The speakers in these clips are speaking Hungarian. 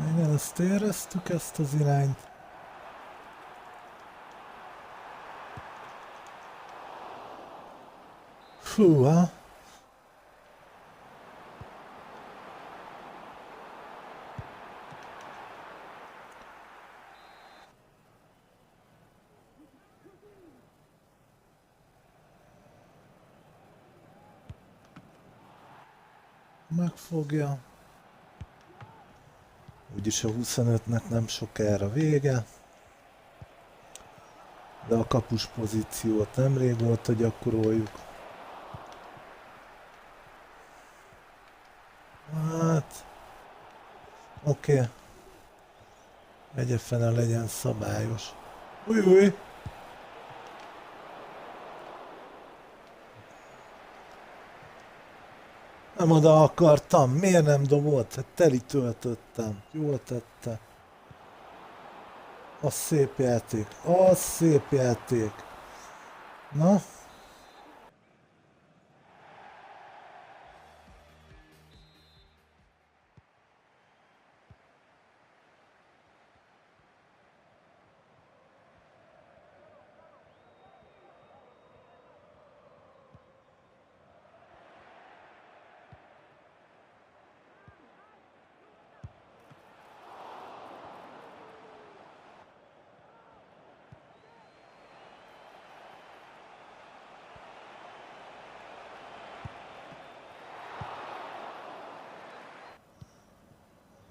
Igen, ezt éreztük, ezt az irányt. Fúha! Megfogja. Úgyis a 25-nek nem sokára vége. De a kapus pozíciót nem régóta gyakoroljuk. Hát... Oké. Megye fene legyen szabályos. Új! Nem oda akartam, miért nem dobott? Hát teli töltöttem. Jól tette. Az szép játék, az szép játék. Na?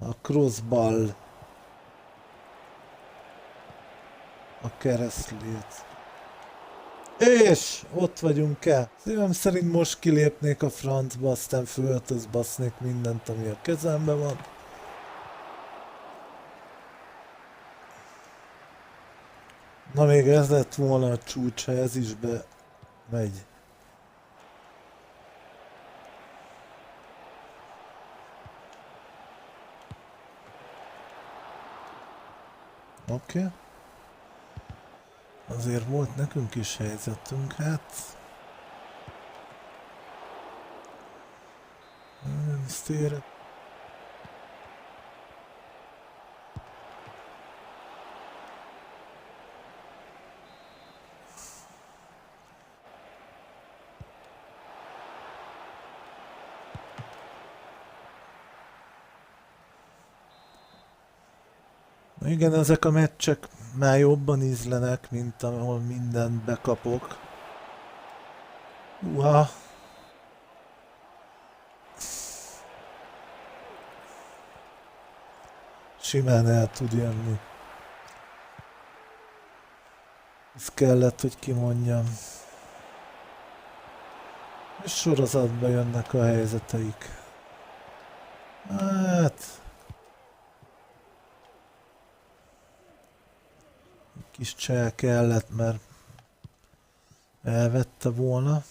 A crossball. A keresztlét. És ott vagyunk-e? Szívem szerint most kilépnék a francba, aztán föltözbasznék mindent, ami a kezemben van. Na még ez lett volna a csúcs, ha ez is megy. Oké. Azért volt nekünk is helyzetünk, hát... Ezt érek. Igen, ezek a meccsek már jobban ízlenek, mint ahol mindent bekapok. Uha! Simán el tud jönni. Ez kellett, hogy kimondjam. És sorozatba jönnek a helyzeteik. Hát... Kis csel kellett, mert elvette volna.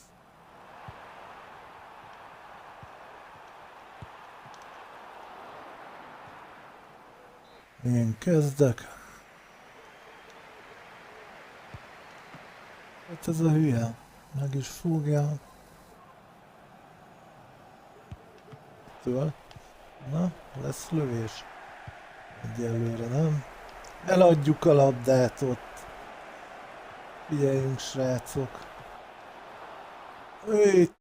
Én kezdek. Hát ez a hülye. Meg is fogja. Föl. Na, lesz lövés. Egyelőre nem. Eladjuk a labdát ott. Figyeljünk, srácok.